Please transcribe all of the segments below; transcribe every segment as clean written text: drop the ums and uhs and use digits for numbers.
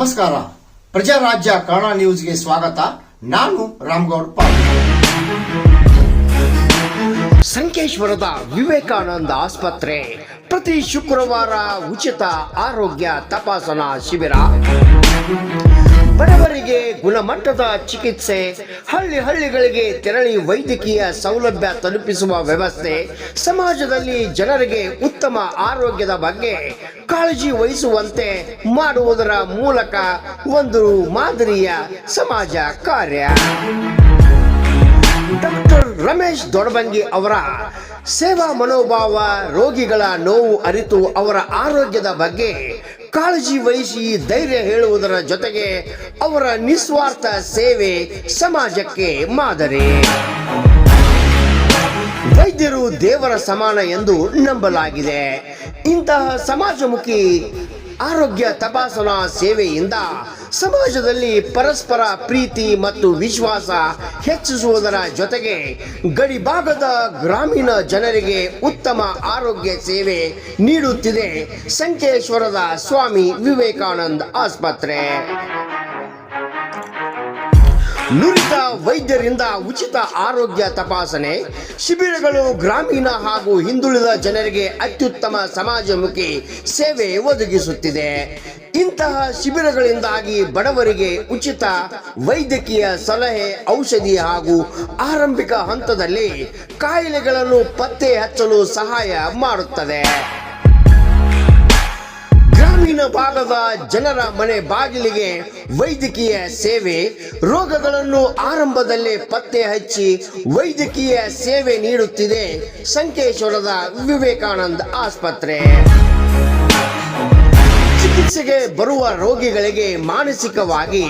ನಮಸ್ಕಾರ. ಪ್ರಜಾರಾಜ್ಯ ಕನ್ನಡ ನ್ಯೂಸ್ಗೆ ಸ್ವಾಗತ. ನಾನು ರಾಮಗೌಡ ಪಾಟೀಲ್. ಸಂಕೇಶ್ವರದ ವಿವೇಕಾನಂದ ಆಸ್ಪತ್ರೆ ಪ್ರತಿ ಶುಕ್ರವಾರ ಉಚಿತ ಆರೋಗ್ಯ ತಪಾಸಣಾ ಶಿಬಿರ. ಬಡವರಿಗೆ ಗುಣಮಟ್ಟದ ಚಿಕಿತ್ಸೆ, ಹಳ್ಳಿಗಳಿಗೆ ತೆರಳಿ ವೈದ್ಯಕೀಯ ಸೌಲಭ್ಯ ತಲುಪಿಸುವ ವ್ಯವಸ್ಥೆ, ಸಮಾಜದಲ್ಲಿ ಜನರಿಗೆ ಉತ್ತಮ ಆರೋಗ್ಯದ ಬಗ್ಗೆ ಕಾಳಜಿ ವಹಿಸುವಂತೆ ಮಾಡುವುದರ ಮೂಲಕ ಒಂದು ಮಾದರಿಯ ಸಮಾಜ ಕಾರ್ಯ. ಡಾಕ್ಟರ್ ರಮೇಶ್ ದೊಡಬಂಗಿ ಅವರ ಸೇವಾ ಮನೋಭಾವ, ರೋಗಿಗಳ ನೋವು ಅರಿತು ಅವರ ಆರೋಗ್ಯದ ಬಗ್ಗೆ ಕಾಳಜಿ ವಹಿಸಿ ಧೈರ್ಯ ಹೇಳುವುದರ ಜೊತೆಗೆ ಅವರ ನಿಸ್ವಾರ್ಥ ಸೇವೆ ಸಮಾಜಕ್ಕೆ ಮಾದರಿ. ವೈದ್ಯರು ದೇವರ ಸಮಾನ ಎಂದು ನಂಬಲಾಗಿದೆ. ಇಂತಹ ಸಮಾಜಮುಖಿ ಆರೋಗ್ಯ ತಪಾಸಣಾ ಸೇವೆಯಿಂದ ಸಮಾಜದಲ್ಲಿ ಪರಸ್ಪರ ಪ್ರೀತಿ ಮತ್ತು ವಿಶ್ವಾಸ ಹೆಚ್ಚಿಸುವುದರ ಜೊತೆಗೆ ಗಡಿಭಾಗದ ಗ್ರಾಮೀಣ ಜನರಿಗೆ ಉತ್ತಮ ಆರೋಗ್ಯ ಸೇವೆ ನೀಡುತ್ತಿದೆ ಸಂಕೇಶ್ವರದ ಸ್ವಾಮಿ ವಿವೇಕಾನಂದ ಆಸ್ಪತ್ರೆ. ನುರಿತ ವೈದ್ಯರಿಂದ ಉಚಿತ ಆರೋಗ್ಯ ತಪಾಸಣೆ ಶಿಬಿರಗಳು ಗ್ರಾಮೀಣ ಹಾಗೂ ಹಿಂದುಳಿದ ಜನರಿಗೆ ಅತ್ಯುತ್ತಮ ಸಮಾಜಮುಖಿ ಸೇವೆ ಒದಗಿಸುತ್ತಿದೆ. ಇಂತಹ ಶಿಬಿರಗಳಿಂದಾಗಿ ಬಡವರಿಗೆ ಉಚಿತ ವೈದ್ಯಕೀಯ ಸಲಹೆ, ಔಷಧಿ ಹಾಗೂ ಆರಂಭಿಕ ಹಂತದಲ್ಲಿ ಕಾಯಿಲೆಗಳನ್ನು ಪತ್ತೆ ಹಚ್ಚಲು ಸಹಾಯ ಮಾಡುತ್ತದೆ. ಗ್ರಾಮೀಣ ಭಾಗದ ಜನರ ಮನೆ ಬಾಗಿಲಿಗೆ ವೈದ್ಯಕೀಯ ಸೇವೆ, ರೋಗಗಳನ್ನು ಆರಂಭದಲ್ಲೇ ಪತ್ತೆ ಹಚ್ಚಿ ವೈದ್ಯಕೀಯ ಸೇವೆ ನೀಡುತ್ತಿದೆ ಸಂಕೇಶ್ವರದ ವಿವೇಕಾನಂದ ಆಸ್ಪತ್ರೆ. ಚಿಕಿತ್ಸೆಗೆ ಬರುವ ರೋಗಿಗಳಿಗೆ ಮಾನಸಿಕವಾಗಿ,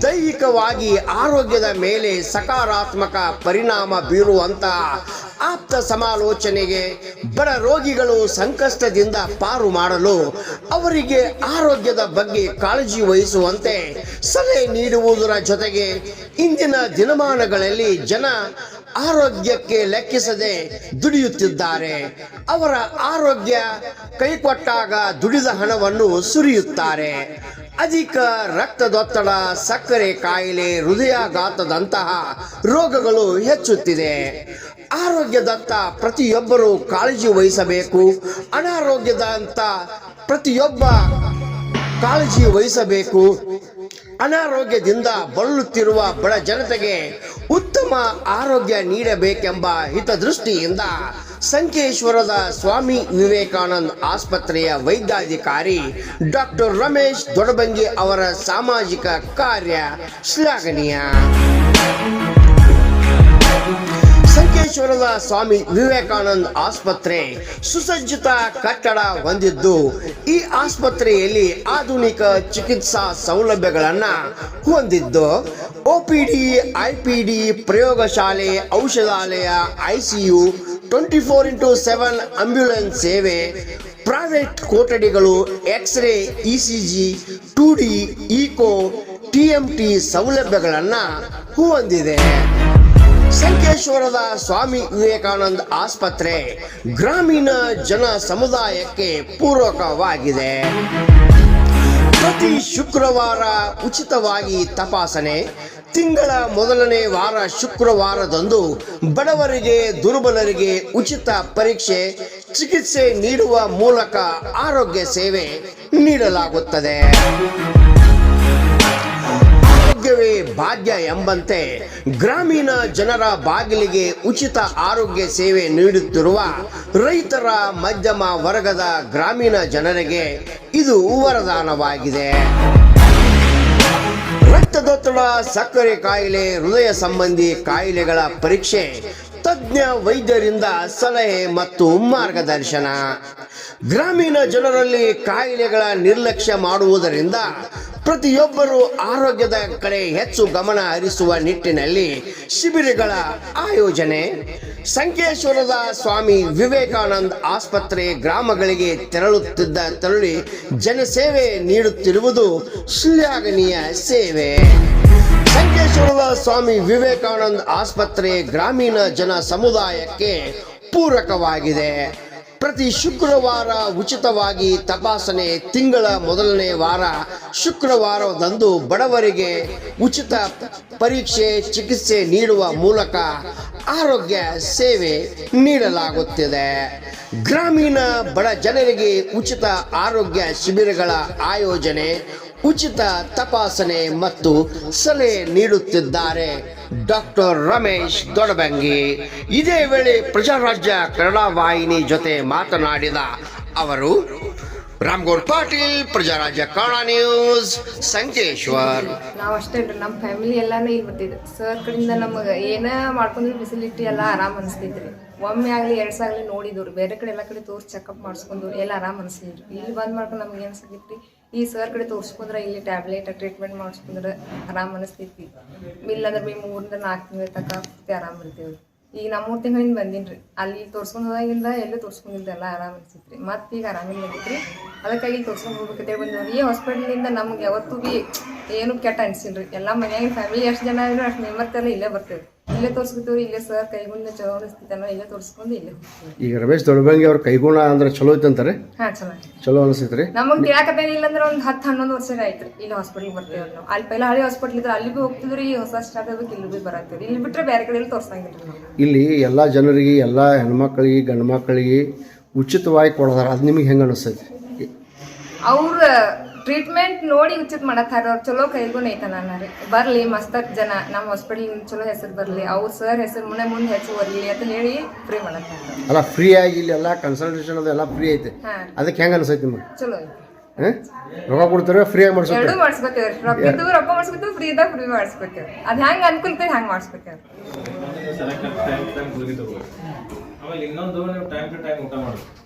ದೈಹಿಕವಾಗಿ ಆರೋಗ್ಯದ ಮೇಲೆ ಸಕಾರಾತ್ಮಕ ಪರಿಣಾಮ ಬೀರುವಂತಹ ಆಪ್ತ ಸಮಾಲೋಚನೆಗೆ, ಬಡ ರೋಗಿಗಳು ಸಂಕಷ್ಟದಿಂದ ಪಾರು ಮಾಡಲು ಅವರಿಗೆ ಆರೋಗ್ಯದ ಬಗ್ಗೆ ಕಾಳಜಿ ವಹಿಸುವಂತೆ ಸಲಹೆ ನೀಡುವುದರ ಜೊತೆಗೆ ಇಂದಿನ ದಿನಮಾನಗಳಲ್ಲಿ ಜನ ಆರೋಗ್ಯಕ್ಕೆ ಲೆಕ್ಕಿಸದೆ ದುಡಿಯುತ್ತಿದ್ದಾರೆ. ಅವರ ಆರೋಗ್ಯ ಕೈಕೊಟ್ಟಾಗ ದುಡಿದ ಹಣವನ್ನು ಸುರಿಯುತ್ತಾರೆ. ಅಧಿಕ ರಕ್ತದೊತ್ತಡ, ಸಕ್ಕರೆ ಕಾಯಿಲೆ, ಹೃದಯಾಘಾತದಂತಹ ರೋಗಗಳು ಹೆಚ್ಚುತ್ತಿದೆ. ಆರೋಗ್ಯದತ್ತ ಪ್ರತಿಯೊಬ್ಬರೂ ಕಾಳಜಿ ವಹಿಸಬೇಕು. ಅನಾರೋಗ್ಯದಂತ ಪ್ರತಿಯೊಬ್ಬ ಕಾಳಜಿ ವಹಿಸಬೇಕು. ಅನಾರೋಗ್ಯದಿಂದ ಬಳಲುತ್ತಿರುವ ಬಡ ಜನತೆಗೆ ಉತ್ತಮ ಆರೋಗ್ಯ ನೀಡಬೇಕೆಂಬ ಹಿತದೃಷ್ಟಿಯಿಂದ ಸಂಕೇಶ್ವರದ ಸ್ವಾಮಿ ವಿವೇಕಾನಂದ ಆಸ್ಪತ್ರೆಯ ವೈದ್ಯಾಧಿಕಾರಿ ಡಾಕ್ಟರ್ ರಮೇಶ್ ದೊಡಬಂಗಿ ಅವರ ಸಾಮಾಜಿಕ ಕಾರ್ಯ ಶ್ಲಾಘನೀಯ. ಸಂಕೇಶ್ವರದ ಸ್ವಾಮಿ ವಿವೇಕಾನಂದ ಆಸ್ಪತ್ರೆ ಸುಸಜ್ಜಿತ ಕಟ್ಟಡ ಹೊಂದಿದ್ದು, ಈ ಆಸ್ಪತ್ರೆಯಲ್ಲಿ ಆಧುನಿಕ ಚಿಕಿತ್ಸಾ ಸೌಲಭ್ಯಗಳನ್ನು ಹೊಂದಿದ್ದು, OPD, IPD, ಪ್ರಯೋಗಶಾಲೆ, ಔಷಧಾಲಯ, ICU, 24x7 ಆಂಬ್ಯುಲೆನ್ಸ್ ಸೇವೆ, ಪ್ರೈವೇಟ್ ಕೊಠಡಿಗಳು, X ray, ECG, 2D, echo, TMT ಸೌಲಭ್ಯಗಳನ್ನು ಹೊಂದಿದೆ. ಸಂಕೇಶ್ವರದ ಸ್ವಾಮಿ ವಿವೇಕಾನಂದ ಆಸ್ಪತ್ರೆ ಗ್ರಾಮೀಣ ಜನ ಸಮುದಾಯಕ್ಕೆ ಪೂರಕವಾಗಿದೆ. ಪ್ರತಿ ಶುಕ್ರವಾರ ಉಚಿತವಾಗಿ ತಪಾಸಣೆ, ತಿಂಗಳ ಮೊದಲನೇ ವಾರ ಶುಕ್ರವಾರದಂದು ಬಡವರಿಗೆ, ದುರ್ಬಲರಿಗೆ ಉಚಿತ ಪರೀಕ್ಷೆ, ಚಿಕಿತ್ಸೆ ನೀಡುವ ಮೂಲಕ ಆರೋಗ್ಯ ಸೇವೆ ನೀಡಲಾಗುತ್ತದೆ. ಆರೋಗ್ಯವೇ ಭಾಗ್ಯ ಎಂಬಂತೆ ಗ್ರಾಮೀಣ ಜನರ ಬಾಗಿಲಿಗೆ ಉಚಿತ ಆರೋಗ್ಯ ಸೇವೆ ನೀಡುತ್ತಿರುವ ರೈತರ, ಮಧ್ಯಮ ವರ್ಗದ ಗ್ರಾಮೀಣ ಜನರಿಗೆ ಇದು ವರದಾನವಾಗಿದೆ. ರಕ್ತದೊತ್ತಡ, ಸಕ್ಕರೆ ಕಾಯಿಲೆ, ಹೃದಯ ಸಂಬಂಧಿ ಕಾಯಿಲೆಗಳ ಪರೀಕ್ಷೆ, ತಜ್ಞ ವೈದ್ಯರಿಂದ ಸಲಹೆ ಮತ್ತು ಮಾರ್ಗದರ್ಶನ. ಗ್ರಾಮೀಣ ಜನರಲ್ಲಿ ಕಾಯಿಲೆಗಳ ನಿರ್ಲಕ್ಷ್ಯ ಮಾಡುವುದರಿಂದ ಪ್ರತಿಯೊಬ್ಬರು ಆರೋಗ್ಯದ ಕಡೆ ಹೆಚ್ಚು ಗಮನ ಹರಿಸುವ ನಿಟ್ಟಿನಲ್ಲಿ ಶಿಬಿರಗಳ ಆಯೋಜನೆ. ಸಂಕೇಶ್ವರದ ಸ್ವಾಮಿ ವಿವೇಕಾನಂದ ಆಸ್ಪತ್ರೆ ಗ್ರಾಮಗಳಿಗೆ ತೆರಳಿ ಜನಸೇವೆ ನೀಡುತ್ತಿರುವುದು ಶ್ಲಾಘನೀಯ ಸೇವೆ. ಸಂಕೇಶ್ವರದ ಸ್ವಾಮಿ ವಿವೇಕಾನಂದ ಆಸ್ಪತ್ರೆ ಗ್ರಾಮೀಣ ಜನ ಸಮುದಾಯಕ್ಕೆ ಪೂರಕವಾಗಿದೆ. ಪ್ರತಿ ಶುಕ್ರವಾರ ಉಚಿತವಾಗಿ ತಪಾಸಣೆ, ತಿಂಗಳ ಮೊದಲನೇ ವಾರ ಶುಕ್ರವಾರದಂದು ಬಡವರಿಗೆ ಉಚಿತ ಪರೀಕ್ಷೆ ಚಿಕಿತ್ಸೆ ನೀಡುವ ಮೂಲಕ ಆರೋಗ್ಯ ಸೇವೆ ನೀಡಲಾಗುತ್ತಿದೆ. ಗ್ರಾಮೀಣ ಬಡ ಜನರಿಗೆ ಉಚಿತ ಆರೋಗ್ಯ ಶಿಬಿರಗಳ ಆಯೋಜನೆ, ಉಚಿತ ತಪಾಸಣೆ ಮತ್ತು ಸಲಹೆ ನೀಡುತ್ತಿದ್ದಾರೆ ಡಾಕ್ಟರ್ ರಮೇಶ್ ದೊಡಬಂಗಿ. ಇದೇ ವೇಳೆ ಪ್ರಜಾರಾಜ್ಯ ಕನ್ನಡ ವಾಹಿನಿ ಜೊತೆ ಮಾತನಾಡಿದ ಅವರು, ರಾಮಗೌಡ್ ಪಾಟೀಲ್, ಪ್ರಜಾರಾಜ್ಯ ಕನ್ನಡ ನ್ಯೂಸ್, ಸಂಕೇಶ್ವರ್. ನಾವು ಅಷ್ಟೇ ರೀ, ನಮ್ಮ ಫ್ಯಾಮಿಲಿ ಎಲ್ಲಾನು ಇಲ್ಲಿ ಬರ್ತಿದ್ರು. ಸರ್ ಕಡೆಯಿಂದ ನಮಗೆ ಏನ ಮಾಡ್ಕೊಂಡ್ರೆ ಫೆಸಿಲಿಟಿ ಎಲ್ಲ ಆರಾಮ್ ಅನಿಸ್ತೈತ್ರಿ. ಒಮ್ಮೆ ಆಗಲಿ 2 ಸಲ ಆಗಲಿ ನೋಡಿದ್ರು, ಬೇರೆ ಕಡೆ ಎಲ್ಲ ಕಡೆ ತೋರಿಸಿ ಚೆಕಪ್ ಮಾಡಿಸ್ಕೊಂಡು ಎಲ್ಲ ಆರಾಮ್ ಅನಿಸ್ಲಿಲ್ಲ. ಇಲ್ಲಿ ಬಂದು ಮಾಡ್ಕೊಂಡು ನಮ್ಗೆ ಏನು ಸಿಗೈತಿ, ಈ ಸರ್ ಕಡೆ ತೋರಿಸ್ಕೊಂಡ್ರೆ ಇಲ್ಲಿ ಟ್ಯಾಬ್ಲೆಟ್ ಟ್ರೀಟ್ಮೆಂಟ್ ಮಾಡಿಸ್ಕೊಂಡ್ರೆ ಆರಾಮ್ ಅನಿಸ್ತೈತಿ. ಇಲ್ಲಾಂದ್ರೆ 3-4 ತಿಂಗಳ ತನಕ ಆರಾಮ್ ಇರ್ತೀವಿ. ಈಗ ನಮ್ಮ 3 ತಿಂಗಳಿಂದ ಬಂದೀನಿ ರೀ. ಅಲ್ಲಿ ತೋರಿಸ್ಕೊಂಡು ಹೋದಾಗಿಂದ ಎಲ್ಲೂ ತೋರಿಸ್ಕೊಂಡಿದ್ದ ಎಲ್ಲ ಆರಾಮ್ ಅನಿಸ್ತೈತಿ ರೀ. ಮತ್ತು ಈಗ ಆರಾಮಿಲ್ಲ ಆಗೈತಿ ರೀ. ಅದಕ್ಕಾಗಿ ಇಲ್ಲಿ ತೋರಿಸ್ಕೊಂಡು ಹೋಗ್ಬೇಕಂತೇಳಿ ಬಂದೀವಿ. ಈ ಹಾಸ್ಪಿಟ್ಲಿಂದ ನಮ್ಗೆ ಯಾವತ್ತೂ ಭೀ ಏನು ಕೆಟ್ಟ ಅನಿಸಿಲ್ಲ ರೀ. ಎಲ್ಲ ಮನ್ಯಾಗಿನ ಫ್ಯಾಮಿಲಿ ಎಷ್ಟು ಜನ ಇದ್ರು ಅಷ್ಟು ಮೆಂಬರ್ತೆಲ್ಲ ಇಲ್ಲೇ ಬರ್ತೇವೆ, ಇಲ್ಲೇ ತೋರಿಸ್ಕೊತೀವಿ. ಇಲ್ಲೇ ಸರ್ ಕೈಗುಂದ ಚಲೋ ಅನಿಸ್ತೈತಲ್ಲ, ಇಲ್ಲೇ ತೋರಿಸ್ಕೊಂಡು ಇಲ್ಲೇ ಹೋಗ್ತೀವಿ. ಈಗ ರಮೇಶ್ ದೊಡಬಂಗಿ ಅವ್ರ ಕೈಗುಣ ಅಂದ್ರೆ ಚಲೋ ಐತಂತಾರೆ? ಹಾಂ, ಚಲೋ ಅನಿಸ್ತೈತ್ರಿ. ನಮಗೆ ತಿಳಕತ್ತೇನೆ ಇಲ್ಲಂದ್ರೆ ಒಂದು 10-11 ವರ್ಷ ಆಯ್ತು ರೀ ಇಲ್ಲಿ ಹಾಸ್ಪಿಟ್ಲಿಗೆ ಬರ್ತೇವೆ ನಾವು. ಅಲ್ಲಿ ಪೈಲ ಹಳೆ ಹಾಸ್ಪಿಟ್ಲ್ ಇದ್ರೆ ಅಲ್ಲಿ ಭೀ ಹೋಗ್ತಿದ್ರಿ, ಈ ಹೊಸ ಸ್ಟಾರ್ಟ್ ಆಗ್ಬೇಕು ಇಲ್ಲಿ ಭೀ ಬರತ್ತೇವೆ. ಇಲ್ಲಿ ಬಿಟ್ಟರೆ ಬೇರೆ ಕಡೆ ತೋರಿಸಂಗಿಲ್ಲ ನಾವು. ಇಲ್ಲಿ ಎಲ್ಲ ಜನರಿಗೆ, ಎಲ್ಲ ಹೆಣ್ಮಕ್ಳಿಗೆ ಗಂಡು ಮಕ್ಕಳಿಗೆ ಉಚಿತವಾಗಿ ಕೊಡೋದಾರ, ಅದು ನಿಮಗೆ ಹೆಂಗೆ ಅನಿಸ್ತೈತಿ? ಅವ್ರ ಟ್ರೀಟ್ಮೆಂಟ್ ನೋಡಿ ಉಚಿತ ಮಾಡತ್ತಾರ. ಅವ್ರು ಚಲೋ ಕೈಗುಣ ಐತನ ರೀ. ಬರ್ಲಿ ಮಸ್ತ್ ಜನ ನಮ್ಮ ಹಾಸ್ಪಿಟಲ್ ಚಲೋ ಹೆಸರು ಬರ್ಲಿ, ಅವ್ರ ಸರ್ ಹೆಸರು ಮುಂದೆ ಹೆಚ್ಚು ಬರ್ಲಿ ಅಂತ ಹೇಳಿ ಫ್ರೀ ಮಾಡತ್ತಾರ. ಅಲ್ಲ, ಫ್ರೀ ಆಗಿ ಇಲ್ಲಿ ಎಲ್ಲ ಕನ್ಸಲ್ಟೇಷನ್ ಅದೆಲ್ಲ ಫ್ರೀ ಐತೆ. ಅದಕ್ಕೆ ಹೆಂಗೆ ಅನಿಸ್ತೈತಿ ನಿಮಗೆ? ಚಲೋ ಐತಿ. ರೊಕ್ಕ ಕೊಡ್ತಾರೆ, ಫ್ರೀ ಆಗಿ ಮಾಡಿಸ್ತಾರೆ. ಎರಡೂ ಮಾಡಿಸ್ಕೊತೇವ್ರಿ. ರೊಕ್ಕ ಮಾಡಿಸ್ಕೊತೀವಿ, ಫ್ರೀ ಮಾಡಿಸ್ಕೊತೇವೆ. ಅದು ಹೆಂಗೆ ಅನುಕೂಲತೆ ಹಂಗೆ ಮಾಡಿಸ್ಕೊತೇವೆ. ಆಮೇಲೆ ಇನ್ನೊಂದು, ನೀವು ಟೈಮ್ ಟು ಟೈಮ್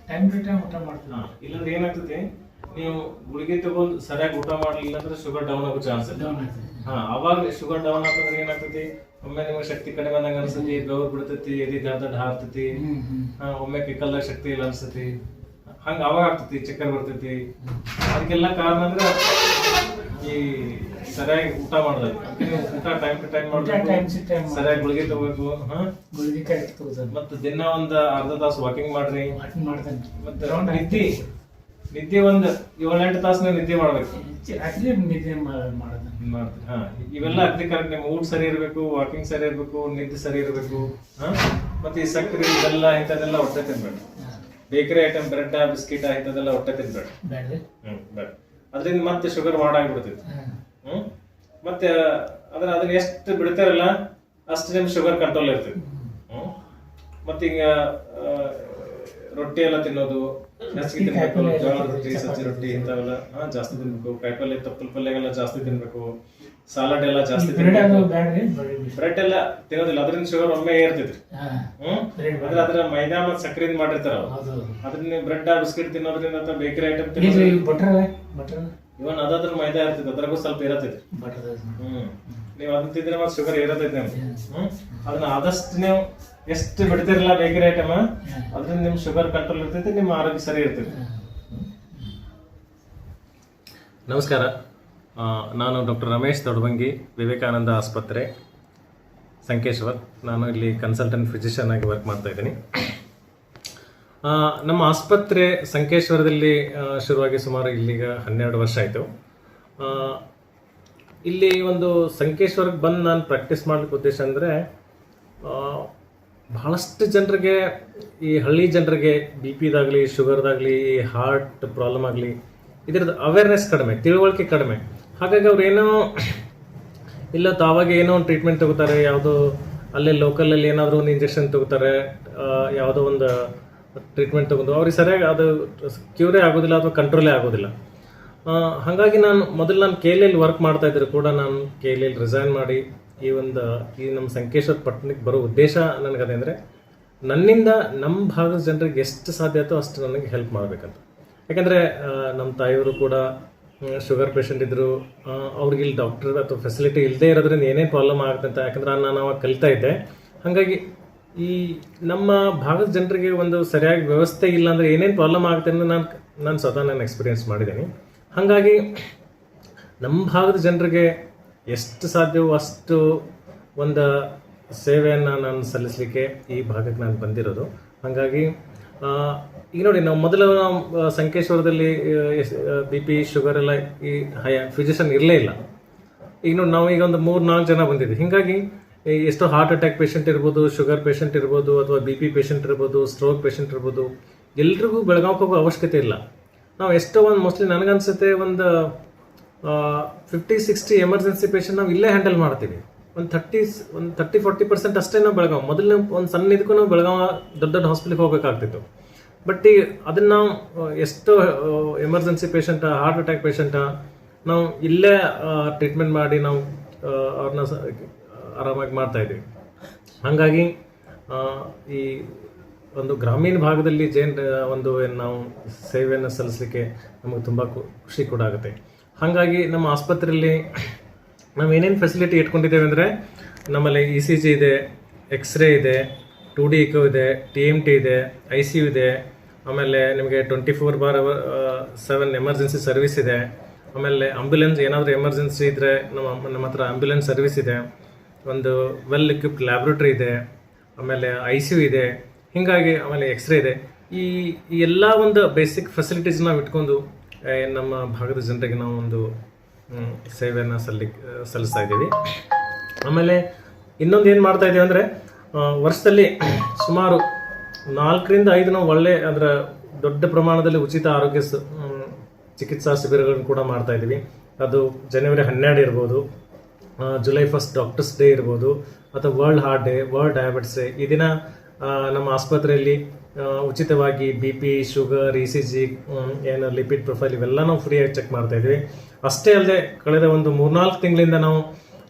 ಊಟ ಮಾಡ್ತೀವಿ. ಇಲ್ಲಂದ್ರೆ ಏನಾಗ್ತದೆ, ನೀವು ಗುಳಿಗೆ ತಗೊಂಡು ಸರಿಯಾಗಿ ಊಟ ಮಾಡಲಿಲ್ಲ ಅಂದ್ರೆ ಶುಗರ್ ಡೌನ್ ಆಗೋ ಚಾನ್ಸ್ ಇದೆ. ಅವಾಗ ಶುಗರ್ ಡೌನ್ ಆಗ್ತಂದ್ರೆ ಏನಾಗ್ತೈತಿ, ಒಮ್ಮೆ ನಿಮಗೆ ಶಕ್ತಿ ಕಡಿಮೆ ಬಂದಂಗ ಅನ್ಸತಿ, ಬೆವರು ಬಿಡ್ತೈತಿ, ಎದಿ ದಡ್ಡ ಹಾರ್ತೈತಿ, ಒಮ್ಮೆ ಕಿಕ್ಕಲ್ದಾಗ ಶಕ್ತಿ ಇಲ್ಲ ಅನ್ಸತಿ. ಹಂಗ ಅವಾಗ ಆಗ್ತೈತಿ, ಚಕ್ಕರ್ ಬರ್ತೈತಿ. ಅದಕ್ಕೆಲ್ಲ ಕಾರಣ ಅಂದ್ರೆ ಈ ಸರಿಯಾಗಿ ಊಟ ಮಾಡೋದು. ಊಟ ಟೈಮ್ ಟು ಟೈಮ್ ಮಾಡ್ಬೇಕು, ಸರಿಯಾಗಿ ಗುಳಿಗೆ ತಗೋಬೇಕು. ಮತ್ತೆ ದಿನ ಒಂದ್ ಅರ್ಧ ತಾಸು ವಾಕಿಂಗ್ ಮಾಡ್ರಿ. ಮತ್ತೆ ನಿದ್ದೆ ಒಂದು 7-8 ತಾಸು ನಿದ್ದೆ ಮಾಡ್ಬೇಕು. ಇವೆಲ್ಲ ಅಗ್ದಿ ಕರೆಕ್ಟ್. ನಿಮ್ ಊಟ ಸರಿ ಇರ್ಬೇಕು, ವಾಕಿಂಗ್ ಸರಿ ಇರ್ಬೇಕು, ನಿದ್ದೆ ಸರಿ ಇರ್ಬೇಕು. ಮತ್ತೆ ಈ ಸಕ್ಕರೆ ಇದೆಲ್ಲ ಇಂಥದೆಲ್ಲ ಹೊಟ್ಟೆ ತಿನ್ಬೇಡಿ. ಬೇಕರಿ ಐಟಮ್, ಬ್ರೆಡ್, ಬಿಸ್ಕಿಟ್ ಇಂಥದೆಲ್ಲ ಹೊಟ್ಟೆ ತಿನ್ಬೇಡಿ. ಬೇಡ. ಅದರಿಂದ ಮತ್ತೆ ಶುಗರ್ ಮಾಡಾಗ್ಬಿಡ್ತೈತಿ. ಮತ್ತೆ ಅದನ್ನ ಎಷ್ಟು ಬಿಡ್ತಾರಲ್ಲ ಅಷ್ಟು ನಿಮ್ ಶುಗರ್ ಕಂಟ್ರೋಲ್ ಇರ್ತೈತಿ. ಮತ್ತೆ ಈಗ ರೊಟ್ಟಿ ಎಲ್ಲ ತಿನ್ನೋದು ಜಾಸ್ತಿ ತಿನ್ಬೇಕು. ಜೋಳದ ರೊಟ್ಟಿ, ಸಜ್ಜಿ ರೊಟ್ಟಿ ಇಂಥವೆಲ್ಲ ಜಾಸ್ತಿ ತಿನ್ಬೇಕು. ಕಾಯಿಪಲ್ಲೆ, ತಪ್ಪಲ ಪಲ್ಯಗೆಲ್ಲ ಜಾಸ್ತಿ ತಿನ್ಬೇಕು. ಸಾಲಡ್ ಎಲ್ಲ ಜಾಸ್ತಿ ತಿನ್ಬೇಕು. ಬ್ರೆಡ್ ಎಲ್ಲ ತಿನ್ನೋದಿಲ್ಲ, ಅದರಿಂದ ಶುಗರ್ ಒಮ್ಮೆ ಏರ್ತೈತ್ರಿ. ಅಂದ್ರೆ ಅದ್ರ ಮೈದಾ ಮತ್ತು ಸಕ್ಕರೆಯಿಂದ ಮಾಡಿರ್ತಾರ. ಅದ್ರಿಂದ ನೀವು ಬ್ರೆಡ್, ಬಿಸ್ಕಿಟ್ ತಿನ್ನೋದ್ರಿಂದ ಅಥವಾ ಬೇಕರಿ ಐಟಮ್ ತಿನ್ನೋದ್ರಿಂದ ಇವನ್ ಅದಾದ್ರ ಮೈದಾ ಇರ್ತೈತಿ, ಅದ್ರಾಗೂ ಸ್ವಲ್ಪ ಇರತೈತಿ. ನೀವು ಅದನ್ನ ತಿಂದ್ರೆ ಮತ್ತೆ ಶುಗರ್ ಇರತೈತಿ ನಮ್ಗೆ. ಅದನ್ನ ಆದಷ್ಟು ನೀವು ಎಷ್ಟು ಬಿಡ್ತಿರಲ್ಲ ಬೇಕರಿ ಐಟಮ್, ಅದ್ರಿಂದ ನಿಮ್ ಶುಗರ್ ಕಂಟ್ರೋಲ್ ಇರ್ತೈತಿ, ನಿಮ್ಮ ಆರೋಗ್ಯ ಸರಿ ಇರ್ತೈತಿ. ನಮಸ್ಕಾರ, ನಾನು ಡಾಕ್ಟರ್ ರಮೇಶ್ ದೊಡಬಂಗಿ, ವಿವೇಕಾನಂದ ಆಸ್ಪತ್ರೆ, ಸಂಕೇಶ್ವರ್. ನಾನು ಇಲ್ಲಿ ಕನ್ಸಲ್ಟೆಂಟ್ ಫಿಸಿಷಿಯನ್ ಆಗಿ ವರ್ಕ್ ಮಾಡ್ತಾ ಇದ್ದೀನಿ. ನಮ್ಮ ಆಸ್ಪತ್ರೆ ಸಂಕೇಶ್ವರದಲ್ಲಿ ಶುರುವಾಗಿ ಸುಮಾರು ಇಲ್ಲಿಗ 12 ವರ್ಷ ಆಯಿತು. ಇಲ್ಲಿ ಒಂದು ಸಂಕೇಶ್ವರಕ್ಕೆ ಬಂದು ನಾನು ಪ್ರಾಕ್ಟೀಸ್ ಮಾಡ್ಲಿಕ್ಕೆ ಉದ್ದೇಶ ಅಂದರೆ, ಬಹಳಷ್ಟು ಜನರಿಗೆ, ಈ ಹಳ್ಳಿ ಜನರಿಗೆ BP ದಾಗಲಿ, ಶುಗರ್ದಾಗಲಿ, ಹಾರ್ಟ್ ಪ್ರಾಬ್ಲಮ್ ಆಗಲಿ, ಇದ್ರದ್ದು ಅವೇರ್ನೆಸ್ ಕಡಿಮೆ, ತಿಳುವಳಿಕೆ ಕಡಿಮೆ. ಹಾಗಾಗಿ ಅವ್ರು ಏನೋ ಇಲ್ಲ ತಾವಾಗ ಏನೋ ಒಂದು ಟ್ರೀಟ್ಮೆಂಟ್ ತಗೋತಾರೆ, ಯಾವುದೋ ಅಲ್ಲೇ ಲೋಕಲಲ್ಲಿ ಏನಾದರೂ ಒಂದು ಇಂಜೆಕ್ಷನ್ ತಗೋತಾರೆ, ಯಾವುದೋ ಒಂದು ಟ್ರೀಟ್ಮೆಂಟ್ ತಗೊಂಡು ಅವ್ರಿಗೆ ಸರಿಯಾಗಿ ಅದು ಕ್ಯೂರೇ ಆಗೋದಿಲ್ಲ ಅಥವಾ ಕಂಟ್ರೋಲೇ ಆಗೋದಿಲ್ಲ. ಹಾಗಾಗಿ ನಾನು KLL ವರ್ಕ್ ಮಾಡ್ತಾ ಇದ್ರು ಕೂಡ ನಾನು KLL ರಿಸೈನ್ ಮಾಡಿ ಈ ನಮ್ಮ ಸಂಕೇಶ್ವರ ಪಟ್ಟಣಕ್ಕೆ ಬರೋ ಉದ್ದೇಶ ನನಗದೆ ಅಂದರೆ, ನನ್ನಿಂದ ನಮ್ಮ ಭಾಗದ ಜನರಿಗೆ ಎಷ್ಟು ಸಾಧ್ಯ ಆಯ್ತೋ ಅಷ್ಟು ನನಗೆ ಹೆಲ್ಪ್ ಮಾಡಬೇಕಂತ. ಯಾಕಂದರೆ ನಮ್ಮ ತಾಯಿಯವರು ಕೂಡ ಶುಗರ್ ಪೇಷಂಟ್ ಇದ್ದರು. ಅವ್ರಿಗೆ ಇಲ್ಲಿ ಡಾಕ್ಟರ್ ಅಥವಾ ಫೆಸಿಲಿಟಿ ಇಲ್ಲದೆ ಇರೋದ್ರಿಂದ ಏನೇನು ಪ್ರಾಬ್ಲಮ್ ಆಗುತ್ತೆ ಅಂತ, ಯಾಕಂದ್ರೆ ನಾನು ಅವಾಗ ಕಲಿತಾ ಇದ್ದೆ. ಹಾಗಾಗಿ ಈ ನಮ್ಮ ಭಾಗದ ಜನರಿಗೆ ಒಂದು ಸರಿಯಾಗಿ ವ್ಯವಸ್ಥೆ ಇಲ್ಲ ಅಂದರೆ ಏನೇನು ಪ್ರಾಬ್ಲಮ್ ಆಗುತ್ತೆ ಅನ್ನೋದು ನಾನು ಸ್ವತಃ ಎಕ್ಸ್ಪೀರಿಯೆನ್ಸ್ ಮಾಡಿದ್ದೀನಿ. ಹಾಗಾಗಿ ನಮ್ಮ ಭಾಗದ ಜನರಿಗೆ ಎಷ್ಟು ಸಾಧ್ಯವೋ ಅಷ್ಟು ಒಂದು ಸೇವೆಯನ್ನು ನಾನು ಸಲ್ಲಿಸಲಿಕ್ಕೆ ಈ ಭಾಗಕ್ಕೆ ನಾನು ಬಂದಿರೋದು. ಹಾಗಾಗಿ ಈಗ ನೋಡಿ ನಾವು ಮೊದಲು ನಾವು ಸಂಕೇಶ್ವರದಲ್ಲಿ ಬಿ ಪಿ ಶುಗರ್ ಎಲ್ಲ ಈ ಫಿಸಿಷಿಯನ್ ಇರಲೇ ಇಲ್ಲ. ಈಗ ನೋಡಿ ನಾವು ಈಗ ಒಂದು 3-4 ಜನ ಬಂದಿದ್ವಿ. ಹೀಗಾಗಿ ಎಷ್ಟೋ ಹಾರ್ಟ್ ಅಟ್ಯಾಕ್ ಪೇಷಂಟ್ ಇರ್ಬೋದು, ಶುಗರ್ ಪೇಷಂಟ್ ಇರ್ಬೋದು, ಅಥವಾ ಬಿ ಪಿ ಪೇಷಂಟ್ ಇರ್ಬೋದು, ಸ್ಟ್ರೋಕ್ ಪೇಷಂಟ್ ಇರ್ಬೋದು, ಎಲ್ರಿಗೂ ಬೆಳಗಾವಿಗೆ ಹೋಗೋ ಅವಶ್ಯಕತೆ ಇಲ್ಲ. ನಾವು ಎಷ್ಟೋ ಒಂದು ಮೋಸ್ಟ್ಲಿ ನನಗನ್ಸುತ್ತೆ ಒಂದು 50-60 ಎಮರ್ಜೆನ್ಸಿ ಪೇಷಂಟ್ ನಾವು ಇಲ್ಲೇ ಹ್ಯಾಂಡಲ್ ಮಾಡ್ತೀವಿ. ಒಂದು 30-40% ಅಷ್ಟೇ ನಾವು ಬೆಳಗಾವಿ. ಮೊದಲು ಒಂದು ಸಣ್ಣ ಇದಕ್ಕೂ ನಾವು ಬೆಳಗಾವಿ ದೊಡ್ಡ ದೊಡ್ಡ ಹಾಸ್ಪಿಟ್ಲಿಗೆ ಹೋಗಬೇಕಾಗ್ತಿತ್ತು. ಬಟ್ ಈಗ ಅದನ್ನು ನಾವು ಎಷ್ಟೋ ಎಮರ್ಜೆನ್ಸಿ ಪೇಷಂಟ, ಹಾರ್ಟ್ ಅಟ್ಯಾಕ್ ಪೇಷಂಟ ನಾವು ಇಲ್ಲೇ ಟ್ರೀಟ್ಮೆಂಟ್ ಮಾಡಿ ನಾವು ಅವ್ರನ್ನ ಆರಾಮಾಗಿ ಮಾಡ್ತಾ ಇದ್ದೀವಿ. ಹಾಗಾಗಿ ಈ ಒಂದು ಗ್ರಾಮೀಣ ಭಾಗದಲ್ಲಿ ಒಂದು ನಾವು ಸೇವೆಯನ್ನು ಸಲ್ಲಿಸಲಿಕ್ಕೆ ನಮಗೆ ತುಂಬ ಖುಷಿ ಕೂಡ ಆಗುತ್ತೆ. ಹಾಗಾಗಿ ನಮ್ಮ ಆಸ್ಪತ್ರೆಯಲ್ಲಿ ನಾವು ಏನೇನು ಫೆಸಿಲಿಟಿ ಇಟ್ಕೊಂಡಿದ್ದೇವೆ ಅಂದರೆ, ನಮ್ಮಲ್ಲಿ ECG ಇದೆ, ಎಕ್ಸ್ರೇ ಇದೆ, 2D ECO ಇದೆ, TMT ಇದೆ, ICU ಇದೆ, ಆಮೇಲೆ ನಿಮಗೆ 24/7 ಎಮರ್ಜೆನ್ಸಿ ಸರ್ವಿಸ್ ಇದೆ. ಆಮೇಲೆ ಆಂಬ್ಯುಲೆನ್ಸ್ ಏನಾದರೂ ಎಮರ್ಜೆನ್ಸಿ ಇದ್ದರೆ ನಮ್ಮ ಹತ್ರ ಆಂಬ್ಯುಲೆನ್ಸ್ ಸರ್ವಿಸ್ ಇದೆ. ಒಂದು ವೆಲ್ ಎಕ್ವಿಪ್ಡ್ ಲ್ಯಾಬ್ರೇಟರಿ ಇದೆ, ಆಮೇಲೆ ICU ಇದೆ. ಹೀಗಾಗಿ ಆಮೇಲೆ ಎಕ್ಸ್ರೇ ಇದೆ. ಈ ಎಲ್ಲ ಒಂದು ಬೇಸಿಕ್ ಫೆಸಿಲಿಟೀಸ್ ನಾವು ಇಟ್ಕೊಂಡು ನಮ್ಮ ಭಾಗದ ಜನರಿಗೆ ನಾವು ಒಂದು ಸೇವೆಯನ್ನು ಸಲ್ಲಿಸ್ತಾ ಇದ್ದೀವಿ. ಆಮೇಲೆ ಇನ್ನೊಂದು ಏನು ಮಾಡ್ತಾ ಇದ್ದೀವಿ ಅಂದರೆ, ವರ್ಷದಲ್ಲಿ ಸುಮಾರು 4-5 ನಾವು ಒಳ್ಳೆ ಅದರ ದೊಡ್ಡ ಪ್ರಮಾಣದಲ್ಲಿ ಉಚಿತ ಆರೋಗ್ಯ ಚಿಕಿತ್ಸಾ ಶಿಬಿರಗಳನ್ನು ಕೂಡ ಮಾಡ್ತಾ ಇದ್ದೀವಿ. ಅದು ಜನವರಿ 12 ಇರ್ಬೋದು, ಜುಲೈ 1 ಡಾಕ್ಟರ್ಸ್ ಡೇ ಇರ್ಬೋದು, ಅಥವಾ world heart day, world diabetes day. ಈ ದಿನ ನಮ್ಮ ಆಸ್ಪತ್ರೆಯಲ್ಲಿ ಉಚಿತವಾಗಿ BP, ಶುಗರ್, ECG, ಏನು ಲಿಪಿಡ್ ಪ್ರೊಫೈಲ್ ಇವೆಲ್ಲ ನಾವು ಫ್ರೀಯಾಗಿ ಚೆಕ್ ಮಾಡ್ತಾ ಇದ್ವಿ. ಅಷ್ಟೇ ಅಲ್ಲದೆ ಕಳೆದ ಒಂದು 3-4 ತಿಂಗಳಿಂದ ನಾವು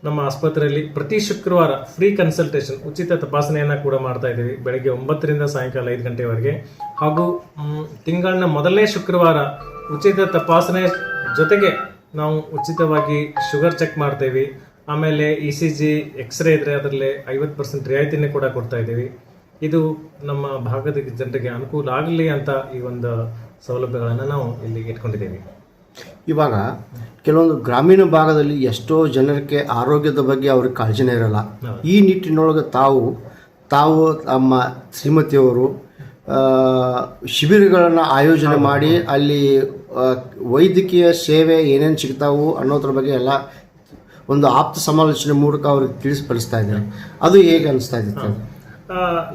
ನಮ್ಮ ಆಸ್ಪತ್ರೆಯಲ್ಲಿ ಪ್ರತಿ ಶುಕ್ರವಾರ ಫ್ರೀ ಕನ್ಸಲ್ಟೇಷನ್, ಉಚಿತ ತಪಾಸಣೆಯನ್ನು ಕೂಡ ಮಾಡ್ತಾ ಇದ್ದೀವಿ, ಬೆಳಗ್ಗೆ 9ರಿಂದ ಸಾಯಂಕಾಲ 5 ಗಂಟೆವರೆಗೆ. ಹಾಗೂ ತಿಂಗಳಿನ ಮೊದಲನೇ ಶುಕ್ರವಾರ ಉಚಿತ ತಪಾಸಣೆ ಜೊತೆಗೆ ನಾವು ಉಚಿತವಾಗಿ ಶುಗರ್ ಚೆಕ್ ಮಾಡ್ತೇವೆ. ಆಮೇಲೆ ECG, ಎಕ್ಸ್ರೇ ಇದ್ದರೆ ಅದರಲ್ಲಿ 50% ರಿಯಾಯಿತಿನೇ ಕೂಡ ಕೊಡ್ತಾ ಇದ್ದೀವಿ. ಇದು ನಮ್ಮ ಭಾಗದ ಜನರಿಗೆ ಅನುಕೂಲ ಆಗಲಿ ಅಂತ ಈ ಒಂದು ಸೌಲಭ್ಯಗಳನ್ನು ನಾವು ಇಲ್ಲಿ ಇಟ್ಕೊಂಡಿದ್ದೀವಿ. ಇವಾಗ ಕೆಲವೊಂದು ಗ್ರಾಮೀಣ ಭಾಗದಲ್ಲಿ ಎಷ್ಟೋ ಜನರಿಗೆ ಆರೋಗ್ಯದ ಬಗ್ಗೆ ಅವ್ರಿಗೆ ಕಾಳಜಿನೇ ಇರಲ್ಲ. ಈ ನಿಟ್ಟಿನೊಳಗೆ ತಾವು ತಮ್ಮ ಶ್ರೀಮತಿಯವರು ಶಿಬಿರಗಳನ್ನು ಆಯೋಜನೆ ಮಾಡಿ ಅಲ್ಲಿ ವೈದ್ಯಕೀಯ ಸೇವೆ ಏನೇನು ಸಿಗ್ತಾವು ಅನ್ನೋದ್ರ ಬಗ್ಗೆ ಎಲ್ಲ ಒಂದು ಆಪ್ತ ಸಮಾಲೋಚನೆ ಮೂಲಕ ಅವ್ರಿಗೆ ತಿಳಿಸ್ಪಡಿಸ್ತಾ ಇದ್ದಾರೆ. ಅದು ಹೇಗೆ ಅನಿಸ್ತಾ ಇತ್ತು?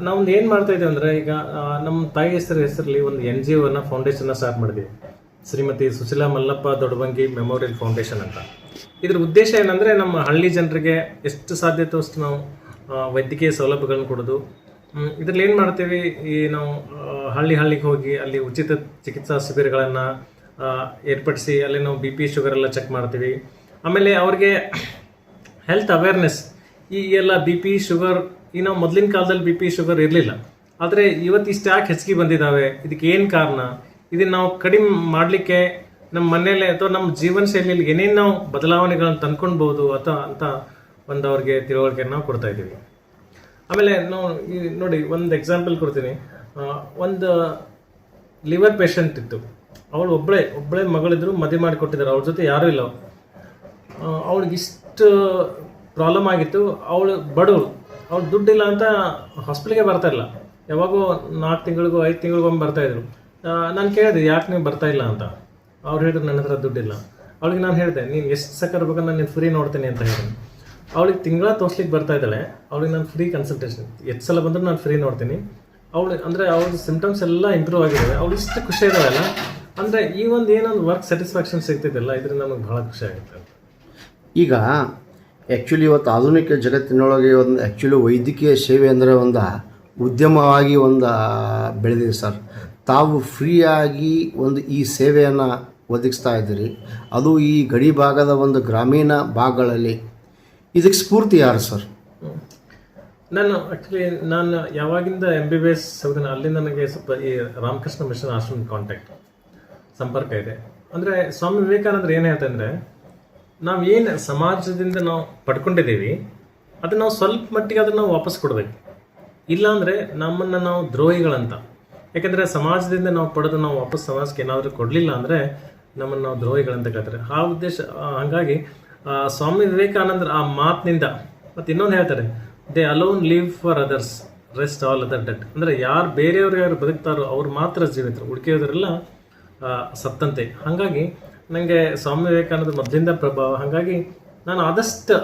ನಾವೊಂದು ಏನು ಮಾಡ್ತಾ ಇದ್ದೀವಿ ಅಂದರೆ, ಈಗ ನಮ್ಮ ತಾಯಿ ಹೆಸರಲ್ಲಿ ಒಂದು NGO ಫೌಂಡೇಶನ್ನ ಸ್ಟಾರ್ಟ್ ಮಾಡಿದ್ವಿ, ಶ್ರೀಮತಿ ಸುಶೀಲಾ ಮಲ್ಲಪ್ಪ ದೊಡ್ಡಬಂಗಿ ಮೆಮೋರಿಯಲ್ ಫೌಂಡೇಶನ್ ಅಂತ. ಇದ್ರ ಉದ್ದೇಶ ಏನಂದರೆ, ನಮ್ಮ ಹಳ್ಳಿ ಜನರಿಗೆ ಎಷ್ಟು ಸಾಧ್ಯತೆ ಅಷ್ಟು ನಾವು ವೈದ್ಯಕೀಯ ಸೌಲಭ್ಯಗಳನ್ನು ಕೊಡೋದು. ಇದರಲ್ಲಿ ಏನು ಮಾಡ್ತೀವಿ, ಈ ನಾವು ಹಳ್ಳಿಗೆ ಹೋಗಿ ಅಲ್ಲಿ ಉಚಿತ ಚಿಕಿತ್ಸಾ ಶಿಬಿರಗಳನ್ನು ಏರ್ಪಡಿಸಿ ಅಲ್ಲಿ ನಾವು BP, ಶುಗರ್ ಎಲ್ಲ ಚೆಕ್ ಮಾಡ್ತೀವಿ. ಆಮೇಲೆ ಅವ್ರಿಗೆ ಹೆಲ್ತ್ ಅವೇರ್ನೆಸ್, ಈ ಎಲ್ಲ BP, ಶುಗರ್, ಈ ನಾವು ಮೊದಲಿನ ಕಾಲದಲ್ಲಿ BP, ಶುಗರ್ ಇರಲಿಲ್ಲ, ಆದರೆ ಇವತ್ತು ಇಷ್ಟು ಯಾಕೆ ಹೆಚ್ಚಿಗೆ ಬಂದಿದ್ದಾವೆ, ಇದಕ್ಕೆ ಏನು ಕಾರಣ, ಇದನ್ನು ನಾವು ಕಡಿಮೆ ಮಾಡಲಿಕ್ಕೆ ನಮ್ಮ ಮನೆಯಲ್ಲೇ ಅಥವಾ ನಮ್ಮ ಜೀವನ ಶೈಲಿಯಲ್ಲಿ ಏನೇನು ನಾವು ಬದಲಾವಣೆಗಳನ್ನು ತಂದ್ಕೊಳ್ಬೋದು ಅಂತ ಒಂದು ಅವ್ರಿಗೆ ತಿಳುವಳಿಕೆಯನ್ನು ನಾವು ಕೊಡ್ತಾ ಇದ್ದೀವಿ. ಆಮೇಲೆ ನಾವು ನೋಡಿ ಒಂದು ಎಕ್ಸಾಂಪಲ್ ಕೊಡ್ತೀನಿ. ಒಂದು ಲಿವರ್ ಪೇಷಂಟ್ ಇತ್ತು, ಅವಳು ಒಬ್ಬಳೇ ಮಗಳಿದ್ರು, ಮದುವೆ ಮಾಡಿ ಕೊಟ್ಟಿದ್ದಾರೆ, ಅವ್ರ ಜೊತೆ ಯಾರೂ ಇಲ್ಲ. ಅವಳಿಗೆ ಇಷ್ಟು ಪ್ರಾಬ್ಲಮ್ ಆಗಿತ್ತು. ಅವಳು ಬಡವಳು, ಅವ್ಳು ದುಡ್ಡಿಲ್ಲ ಅಂತ ಹಾಸ್ಪಿಟ್ಲಿಗೆ ಬರ್ತಾ ಇಲ್ಲ. ಯಾವಾಗೂ 4 ತಿಂಗಳಿಗೂ 5 ತಿಂಗಳಿಗೊಮ್ಮೆ ಬರ್ತಾಯಿದ್ರು. ನಾನು ಕೇಳಿದೆ, ಯಾಕೆ ನೀವು ಬರ್ತಾ ಇಲ್ಲ ಅಂತ. ಅವ್ರು ಹೇಳಿದ್ರು, ನನ್ನ ಹತ್ರ ದುಡ್ಡಿಲ್ಲ. ಅವಳಿಗೆ ನಾನು ಹೇಳಿದೆ, ನೀನು ಎಷ್ಟು ಸಕ್ಕರೆ ಬೇಕಂದ್ರೆ ನಾನು ನೀನು ಫ್ರೀ ನೋಡ್ತೀನಿ ಅಂತ ಹೇಳಿದೆ. ಅವಳಿಗೆ ತಿಂಗಳ ತೋರಿಸ್ಲಿಕ್ಕೆ ಬರ್ತಾ ಇದ್ದಾಳೆ. ಅವಳಿಗೆ ನಾನು ಫ್ರೀ ಕನ್ಸಲ್ಟೇಷನ್ ಎಷ್ಟು ಸಲ ಬಂದರೂ ನಾನು ಫ್ರೀ ನೋಡ್ತೀನಿ. ಅವಳು ಅವ್ರ ಸಿಂಪ್ಟಮ್ಸ್ ಎಲ್ಲ ಇಂಪ್ರೂವ್ ಆಗಿದ್ದಾವೆ. ಅವಳು ಇಷ್ಟು ಖುಷಿ ಇದ್ದಾವಲ್ಲ ಅಂದರೆ, ಈ ಒಂದು ಏನೊಂದು ವರ್ಕ್ ಸ್ಯಾಟಿಸ್ಫ್ಯಾಕ್ಷನ್ ಸಿಗ್ತಿದ್ದಲ್ಲ, ಇದರಿಂದ ನಮಗೆ ಭಾಳ ಖುಷಿ ಆಗುತ್ತೆ. ಈಗ ಆ್ಯಕ್ಚುಲಿ ಇವತ್ತು ಆಧುನಿಕ ಜಗತ್ತಿನೊಳಗೆ ಒಂದು ಆ್ಯಕ್ಚುಲಿ ವೈದ್ಯಕೀಯ ಸೇವೆ ಅಂದರೆ ಒಂದು ಉದ್ಯಮವಾಗಿ ಒಂದು ಬೆಳೆದಿದೆ ಸರ್. ತಾವು ಫ್ರೀಯಾಗಿ ಒಂದು ಈ ಸೇವೆಯನ್ನು ಒದಗಿಸ್ತಾ ಇದ್ದೀರಿ, ಅದು ಈ ಗಡಿ ಭಾಗದ ಒಂದು ಗ್ರಾಮೀಣ ಭಾಗಗಳಲ್ಲಿ. ಇದಕ್ಕೆ ಸ್ಫೂರ್ತಿ ಯಾರು ಸರ್? ನಾನು ಯಾವಾಗಿಂದ MBBS ಓದಿನ ಅಲ್ಲಿಂದ ನನಗೆ ಸ್ವಲ್ಪ ಈ ರಾಮಕೃಷ್ಣ ಮಿಷನ್ ಆಶ್ರಮ ಕಾಂಟ್ಯಾಕ್ಟ್ ಸಂಪರ್ಕ ಇದೆ. ಅಂದರೆ ಸ್ವಾಮಿ ವಿವೇಕಾನಂದರು ಏನು ಹೇಳ್ತಾರೆ ಅಂದರೆ, ನಾವು ಏನು ಸಮಾಜದಿಂದ ನಾವು ಪಡ್ಕೊಂಡಿದ್ದೀವಿ ಅದನ್ನು ನಾವು ಸ್ವಲ್ಪ ಮಟ್ಟಿಗೆ ಅದನ್ನು ನಾವು ವಾಪಸ್ ಕೊಡಬೇಕು. ಇಲ್ಲಾಂದರೆ ನಮ್ಮನ್ನು ನಾವು ದ್ರೋಹಿಗಳಂತ. ಯಾಕೆಂದರೆ ಸಮಾಜದಿಂದ ನಾವು ಪಡೆದು ನಾವು ವಾಪಸ್ ಸಮಾಜಕ್ಕೆ ಏನಾದರೂ ಕೊಡಲಿಲ್ಲ ಅಂದರೆ ನಮ್ಮನ್ನು ನಾವು ದ್ರೋಹಿಗಳಂತ ಕರೀತಾರೆ. ಆ ಉದ್ದೇಶ. ಹಾಗಾಗಿ ಸ್ವಾಮಿ ವಿವೇಕಾನಂದರು ಆ ಮಾತಿನಿಂದ, ಮತ್ತು ಇನ್ನೊಂದು ಹೇಳ್ತಾರೆ, they alone live for others, rest all other dead. ಅಂದರೆ ಯಾರು ಬೇರೆಯವ್ರು ಯಾರು ಬದುಕ್ತಾರೋ ಅವ್ರು ಮಾತ್ರ ಜೀವಿತರು, ಉಳಿಕೆಯೋದ್ರೆಲ್ಲ ಸತ್ತಂತೆ. ಹಾಗಾಗಿ ನನಗೆ ಸ್ವಾಮಿ ವಿವೇಕಾನಂದ ಮೊದಲಿಂದ ಪ್ರಭಾವ. ಹಾಗಾಗಿ ನಾನು ಆದಷ್ಟು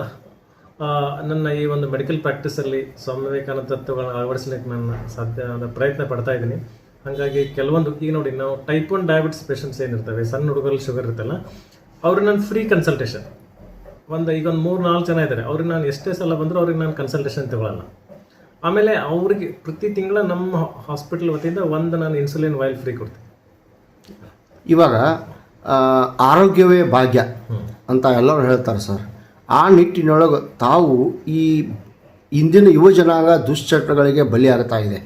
ನನ್ನ ಈ ಒಂದು ಮೆಡಿಕಲ್ ಪ್ರಾಕ್ಟೀಸಲ್ಲಿ ಸ್ವಾಮಿ ವಿವೇಕಾನಂದ ತತ್ವಗಳನ್ನ ಅಳವಡಿಸಲಿಕ್ಕೆ ನಾನು ಪ್ರಯತ್ನ ಪಡ್ತಾ ಇದ್ದೀನಿ. ಹಾಗಾಗಿ ಕೆಲವೊಂದು ಈಗ ನೋಡಿ, ನಾವು ಟೈಪ್ 1 ಡಯಾಬಿಟಿಸ್ ಪೇಷಂಟ್ಸ್ ಏನಿರ್ತವೆ, ಸಣ್ಣ ಹುಡುಗರಲ್ಲಿ ಶುಗರ್ ಇರುತ್ತಲ್ಲ, ಅವ್ರಿಗೆ ನಾನು ಫ್ರೀ ಕನ್ಸಲ್ಟೇಷನ್ ಈಗ ಒಂದು 3-4 ಜನ ಇದ್ದಾರೆ, ಅವ್ರಿಗೆ ನಾನು ಎಷ್ಟೇ ಸಲ ಬಂದರೂ ಅವ್ರಿಗೆ ನಾನು ಕನ್ಸಲ್ಟೇಷನ್ ತಗೊಳ್ಳಲ್ಲ. ಆಮೇಲೆ ಅವ್ರಿಗೆ ಪ್ರತಿ ತಿಂಗಳ ನಮ್ಮ ಹಾಸ್ಪಿಟಲ್ ವತಿಯಿಂದ ನಾನು ಇನ್ಸುಲಿನ್ ವೈಲ್ ಫ್ರೀ ಕೊಡ್ತೀನಿ. ಇವಾಗ ಆರೋಗ್ಯವೇ ಭಾಗ್ಯ ಅಂತ ಎಲ್ಲರೂ ಹೇಳ್ತಾರೆ ಸರ್. ಆ ನಿಟ್ಟಿನೊಳಗೆ ತಾವು ಈ ಇಂದಿನ ಯುವಜನಾಂಗ ದುಶ್ಚಟಗಳಿಗೆ ಬಲಿಯಾಗ್ತಾ ಇದೆ,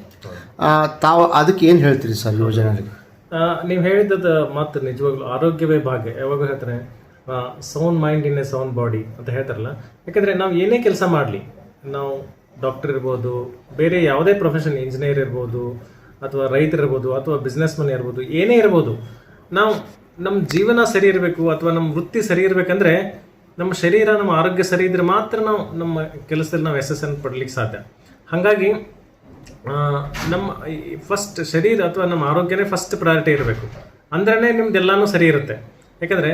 ತಾವು ಅದಕ್ಕೆ ಏನು ಹೇಳ್ತೀರಿ ಸರ್ ಯುವಜನರಿಗೆ? ನೀವು ಹೇಳಿದ ಮಾತು ನಿಜವಾಗ್ಲೂ ಆರೋಗ್ಯವೇ ಭಾಗ್ಯ. ಯಾವಾಗ ಹೇಳ್ತಾರೆ sound mind in a sound body ಅಂತ ಹೇಳ್ತಾರಲ್ಲ. ಯಾಕಂದರೆ ನಾವು ಏನೇ ಕೆಲಸ ಮಾಡಲಿ, ನಾವು ಡಾಕ್ಟರ್ ಇರ್ಬೋದು, ಬೇರೆ ಯಾವುದೇ ಪ್ರೊಫೆಷನ್, ಇಂಜಿನಿಯರ್ ಇರ್ಬೋದು, ಅಥವಾ ರೈತರಿರ್ಬೋದು, ಅಥವಾ ಬಿಸ್ನೆಸ್ ಮನ್ ಇರ್ಬೋದು, ಏನೇ ಇರ್ಬೋದು, ನಾವು ನಮ್ಮ ಜೀವನ ಸರಿ ಇರಬೇಕು ಅಥವಾ ನಮ್ಮ ವೃತ್ತಿ ಸರಿ ಇರಬೇಕಂದ್ರೆ ನಮ್ಮ ಶರೀರ, ನಮ್ಮ ಆರೋಗ್ಯ ಸರಿ ಇದ್ರೆ ಮಾತ್ರ ನಾವು ನಮ್ಮ ಕೆಲಸದಲ್ಲಿ ನಾವು ಯಶಸ್ಸನ್ನು ಪಡಲಿಕ್ಕೆ ಸಾಧ್ಯ. ಹಾಗಾಗಿ ನಮ್ಮ ಫಸ್ಟ್ ಶರೀರ ಅಥವಾ ನಮ್ಮ ಆರೋಗ್ಯನೇ ಫಸ್ಟ್ ಪ್ರಯಾರಿಟಿ ಇರಬೇಕು. ಅಂದ್ರೇ ನಿಮ್ದೆಲ್ಲನೂ ಸರಿ ಇರುತ್ತೆ. ಯಾಕಂದರೆ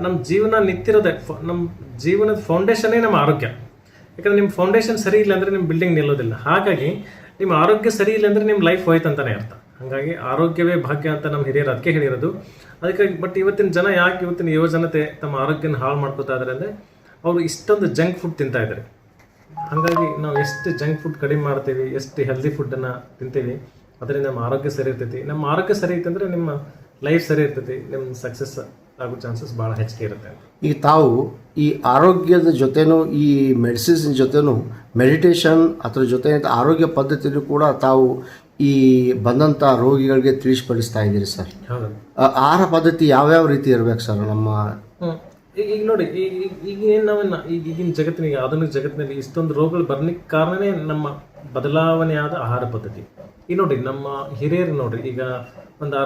ನಮ್ಮ ಜೀವನ ನಿಂತಿರೋದೆ, ನಮ್ಮ ಜೀವನದ ಫೌಂಡೇಶನ್ನೇ ನಮ್ಮ ಆರೋಗ್ಯ. ಯಾಕಂದರೆ ನಿಮ್ಮ ಫೌಂಡೇಶನ್ ಸರಿ ಇಲ್ಲ ಅಂದರೆ ನಿಮ್ಮ ಬಿಲ್ಡಿಂಗ್ ನಿಲ್ಲೋದಿಲ್ಲ. ಹಾಗಾಗಿ ನಿಮ್ಮ ಆರೋಗ್ಯ ಸರಿ ಇಲ್ಲ ಅಂದರೆ ನಿಮ್ಮ ಲೈಫ್ ಹೋಯ್ತು ಅಂತಲೇ ಅರ್ಥ. ಹಾಗಾಗಿ ಆರೋಗ್ಯವೇ ಭಾಗ್ಯ ಅಂತ ನಮ್ಮ ಹಿರಿಯರು ಅದಕ್ಕೆ ಹೇಳಿರೋದು. ಅದಕ್ಕಾಗಿ ಬಟ್ ಇವತ್ತಿನ ಜನ ಯಾಕೆ, ಇವತ್ತಿನ ಯುವಜನತೆ ತಮ್ಮ ಆರೋಗ್ಯನ ಹಾಳು ಮಾಡ್ಕೋತಾ ಇದ್ದಾರೆ ಅಂದರೆ ಅವರು ಇಷ್ಟೊಂದು ಜಂಕ್ ಫುಡ್ ತಿಂತಾ ಇದ್ದಾರೆ. ಹಾಗಾಗಿ ನಾವು ಎಷ್ಟು ಜಂಕ್ ಫುಡ್ ಕಡಿಮೆ ಮಾಡ್ತೀವಿ, ಎಷ್ಟು ಹೆಲ್ದಿ ಫುಡ್ಡನ್ನು ತಿಂತೀವಿ, ಅದರಿಂದ ನಮ್ಮ ಆರೋಗ್ಯ ಸರಿ ಇರ್ತೈತಿ. ನಮ್ಮ ಆರೋಗ್ಯ ಸರಿ ಇತ್ತಂದರೆ ನಿಮ್ಮ ಲೈಫ್ ಸರಿ ಇರ್ತೈತಿ, ನಿಮ್ಮ ಸಕ್ಸಸ್ ಆಗೋ ಚಾನ್ಸಸ್ ಭಾಳ ಹೆಚ್ಚಿಗೆ ಇರುತ್ತೆ. ಈಗ ತಾವು ಈ ಆರೋಗ್ಯದ ಜೊತೆನೂ ಈ ಮೆಡಿಸಿನ್ಸ್ ಜೊತೆನೂ ಮೆಡಿಟೇಷನ್ ಅದ್ರ ಜೊತೆ ಆರೋಗ್ಯ ಪದ್ಧತಿಯೂ ಕೂಡ ತಾವು ಈ ಬಂದಂಥ ರೋಗಿಗಳಿಗೆ ತಿಳಿಸ್ಪಡಿಸ್ತಾ ಇದ್ದೀರಿ ಸರ್. ಹೌದು. ಆಹಾರ ಪದ್ಧತಿ ಯಾವ್ಯಾವ ರೀತಿ ಇರ್ಬೇಕು ಸರ್ ನಮ್ಮ? ಈಗ ನೋಡಿ, ಈಗ ಏನು ನಾವೆಲ್ಲ ಈಗಿನ ಜಗತ್ತಿನ, ಆಧುನಿಕ ಜಗತ್ತಿನಲ್ಲಿ ಇಷ್ಟೊಂದು ರೋಗಗಳು ಬರ್ಲಿಕ್ಕೆ ಕಾರಣನೇ ನಮ್ಮ ಬದಲಾವಣೆಯಾದ ಆಹಾರ ಪದ್ಧತಿ. ಈಗ ನೋಡಿ, ನಮ್ಮ ಹಿರಿಯರು ನೋಡ್ರಿ, ಈಗ ಒಂದು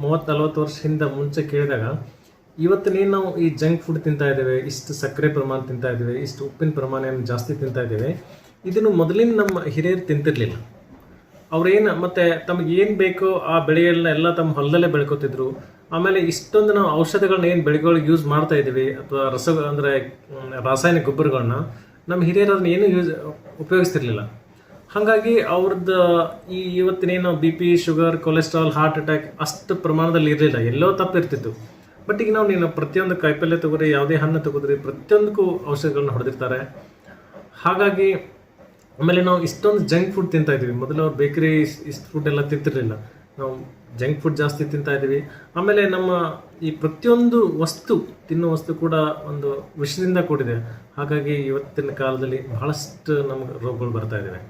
30-40 ವರ್ಷ ಹಿಂದೆ ಮುಂಚೆ ಕೇಳಿದಾಗ ಇವತ್ತಿನೇನು ನಾವು ಈ ಜಂಕ್ ಫುಡ್ ತಿಂತಾ ಇದ್ದೇವೆ, ಇಷ್ಟು ಸಕ್ಕರೆ ಪ್ರಮಾಣ ತಿಂತಾ ಇದ್ದೇವೆ, ಇಷ್ಟು ಉಪ್ಪಿನ ಪ್ರಮಾಣ ಜಾಸ್ತಿ ತಿಂತಾ ಇದ್ದೇವೆ, ಇದನ್ನು ಮೊದಲಿನ ನಮ್ಮ ಹಿರಿಯರು ತಿಂತಿರ್ಲಿಲ್ಲ. ಅವ್ರೇನು ಮತ್ತೆ ತಮಗೆ ಏನು ಬೇಕೋ ಆ ಬೆಳೆಗಳನ್ನ ಎಲ್ಲ ತಮ್ಮ ಹೊಲದಲ್ಲೇ ಬೆಳ್ಕೊತಿದ್ರು. ಆಮೇಲೆ ಇಷ್ಟೊಂದು ನಾವು ಔಷಧಗಳನ್ನ ಏನು ಬೆಳೆಗಳಿಗೆ ಯೂಸ್ ಮಾಡ್ತಾ ಇದ್ದೀವಿ, ಅಥವಾ ಅಂದರೆ ರಾಸಾಯನಿಕ ಗೊಬ್ಬರಗಳನ್ನ, ನಮ್ಮ ಹಿರಿಯರು ಅದನ್ನ ಏನು ಉಪಯೋಗಿಸ್ತಿರ್ಲಿಲ್ಲ. ಹಾಗಾಗಿ ಅವ್ರದ್ದು ಈ ಇವತ್ತಿನೇನು BP, sugar, cholesterol, heart attack ಅಷ್ಟು ಪ್ರಮಾಣದಲ್ಲಿ ಇರಲಿಲ್ಲ, ಎಲ್ಲೋ ತಪ್ಪಿರ್ತಿತ್ತು. ಬಟ್ ಈಗ ನೀನು ಪ್ರತಿಯೊಂದು ಕಾಯಿಪಲ್ಯ ತಗೋರಿ, ಯಾವುದೇ ಹಣ್ಣು ತಗೋದ್ರಿ, ಪ್ರತಿಯೊಂದಕ್ಕೂ ಔಷಧಿಗಳನ್ನ ಹೊಡೆದಿರ್ತಾರೆ. ಹಾಗಾಗಿ ಆಮೇಲೆ ನಾವು ಇಷ್ಟೊಂದು ಜಂಕ್ ಫುಡ್ ತಿಂತಾ ಇದ್ದೀವಿ. ಮೊದಲು ಅವ್ರು ಬೇಕರಿ ಇಷ್ಟು ಫುಡ್ ಎಲ್ಲ ತಿಂತಿರಲಿಲ್ಲ, ನಾವು ಜಂಕ್ ಫುಡ್ ಜಾಸ್ತಿ ತಿಂತಾ ಇದ್ದೀವಿ. ಆಮೇಲೆ ನಮ್ಮ ಈ ಪ್ರತಿಯೊಂದು ವಸ್ತು, ತಿನ್ನೋ ವಸ್ತು ಕೂಡ ಒಂದು ವಿಷದಿಂದ ಕೂಡಿದೆ. ಹಾಗಾಗಿ ಇವತ್ತಿನ ಕಾಲದಲ್ಲಿ ಬಹಳಷ್ಟು ನಮ್ಗೆ ರೋಗಗಳು ಬರ್ತಾ ಇದ್ದಾವೆ.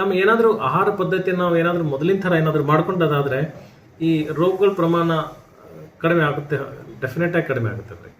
ನಮ್ಮ ಏನಾದರೂ ಆಹಾರ ಪದ್ಧತಿಯನ್ನು ನಾವು ಏನಾದರೂ ಮೊದಲಿನ ಥರ ಏನಾದರೂ ಮಾಡ್ಕೊಂಡದಾದರೆ ಈ ರೋಗಗಳ ಪ್ರಮಾಣ ಕಡಿಮೆ ಆಗುತ್ತೆ, ಡೆಫಿನೆಟಾಗಿ ಕಡಿಮೆ ಆಗುತ್ತೆ.